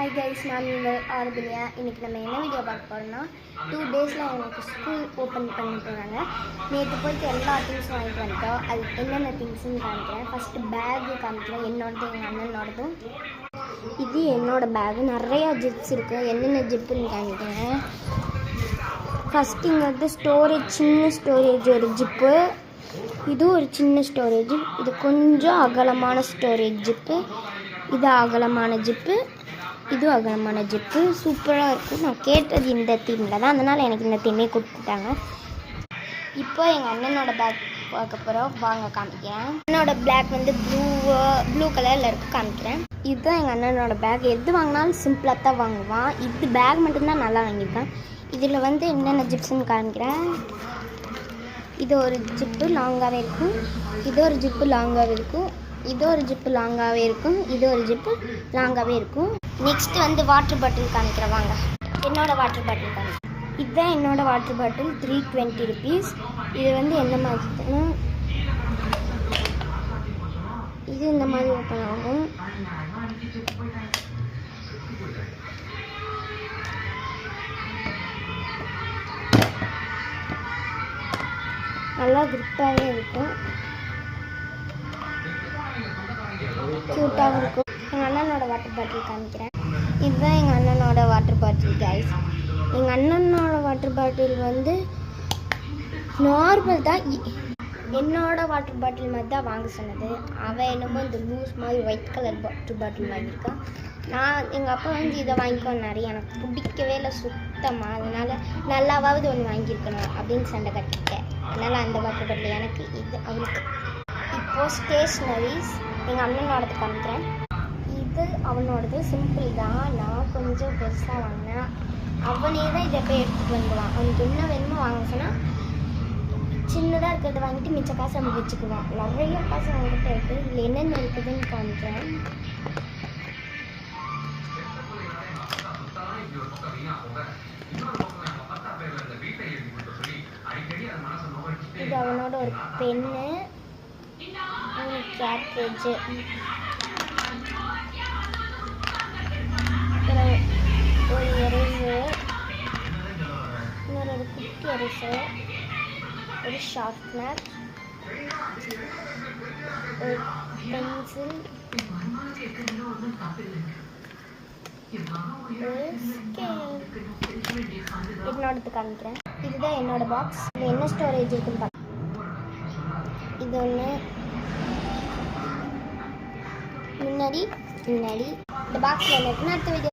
Hi guys, நான் உங்கள் ஆரம்பியா. இன்றைக்கி நம்ம என்ன வீடியோ பார்க்க போகிறோம்னா 2 டேஸில் எனக்கு ஸ்கூல் ஓப்பன் பண்ண போகிறாங்க. நேற்று போய்ட்டு எல்லா திங்ஸும் வாங்கிட்டு வந்துட்டோம். அது என்னென்ன திங்ஸ்ன்னு காமிக்கிறேன். ஃபஸ்ட்டு பேகு காமிக்கிறேன், என்னோடது எங்கள் அண்ணனோடதும். இது என்னோடய பேகு, நிறையா ஜிப்ஸ் இருக்குது. என்னென்ன ஜிப்புன்னு காமிக்கிறேன். ஃபஸ்ட்டு இங்கே வந்து ஸ்டோரேஜ், சின்ன ஸ்டோரேஜ் ஒரு ஜிப்பு. இது ஒரு சின்ன ஸ்டோரேஜ். இது கொஞ்சம் அகலமான ஸ்டோரேஜ் ஜிப்பு. இது அகலமான ஜிப்பு, இது அகலமான ஜிப்பு. சூப்பராக இருக்கும். நான் கேட்டது இந்த தீமில் தான், அதனால் எனக்கு இந்த தீமே கொடுத்துட்டாங்க. இப்போ எங்கள் அண்ணனோட பேக் பார்க்க போகிறோம், வாங்க காமிக்கிறேன். அண்ணனோட பேக் வந்து ப்ளூ கலரில் இருக்குது, காமிக்கிறேன். இதுதான் எங்கள் அண்ணனோட பேக். எது வாங்கினாலும் சிம்பிளாக தான் வாங்குவான். இது பேக் மட்டும்தான் நல்லா வாங்கியிருக்கேன். இதில் வந்து என்னென்ன ஜிப்ஸ்ன்னு காமிக்கிறேன். இது ஒரு ஜிப்பு லாங்காகவே இருக்கும், இது ஒரு ஜிப்பு லாங்காகவே இருக்கும், இது ஒரு ஜிப்பு லாங்காகவே இருக்கும், இது ஒரு ஜிப்பு லாங்காகவே இருக்கும். நெக்ஸ்ட்டு வந்து வாட்டர் பாட்டில் காமிக்கிறேன், வாங்க. என்னோடய வாட்டர் பாட்டில் காமிக்கிறேன். இதுதான் என்னோடய வாட்டர் பாட்டில், 320 rupees. இது வந்து என்ன மாதிரி, இது இந்த மாதிரி ஓப்பன் ஆகும். நல்லா கிரிப்பாகவே இருக்கும், க்யூட்டாகவும் இருக்கும். எங்கள் அண்ணனோட வாட்டர் பாட்டில் காமிக்கிறேன். இதுதான் எங்கள் அண்ணனோட வாட்டர் பாட்டில் கைஸ். எங்கள் அண்ணனோட வாட்டர் பாட்டில் வந்து நார்மல் தான். என்னோட வாட்டர் பாட்டில் மாதிரி தான் வாங்க சொன்னது. அவன் என்னமோ இந்த லூஸ் மாதிரி ஒயிட் கலர் வாட்டர் பாட்டில் வாங்கியிருக்கான். நான் எங்கள் அப்பா வந்து இதை வாங்கிக்கோன்னாரு. எனக்கு பிடிக்கவே இல்லை சுத்தமாக. அதனால் நல்லாவாவது ஒன்று வாங்கியிருக்கணும் அப்படின்னு சண்டை கட்டிட்டேன். அதனால் அந்த வாட்டர் பாட்டில் எனக்கு, இது அவனுக்கு. இப்போது ஸ்டேஷ்னரிஸ் எங்கள் அண்ணனோடது காமிக்கிறேன். இது அவனோடது சிம்பிள் தான். நான் கொஞ்சம் பெருசாக வாங்கினேன். அவனே தான் இதை போய் எடுத்துகிட்டு வந்துடுவான். அவனுக்கு என்ன வேணுமோ வாங்க சொன்னால் சின்னதாக இருக்கிறத வாங்கிட்டு மிச்ச காசு நம்ம வச்சுக்குவான். நிறைய காசு அவங்ககிட்ட இருக்குது. இதில் என்னென்ன இருக்குதுன்னு காமிக்கிறேன். இது அவனோட ஒரு பென்னு, கேட்ரேஜ், ஒரு எரேசர், இன்னொரு குட்டி எரேசர், ஒரு ஷார்ப்னர், ஒரு பென்சில், ஒரு ஸ்கேல். என்னோடது காமிக்கிறேன். இதுதான் என்னோட பாக்ஸ். இது என்ன ஸ்டோரேஜ் இருக்குன்னு பார்க்க. இது ஒன்று முன்னாடி இந்த பாக்ஸில் என்ன இருக்குன்னு அடுத்த வீடியோ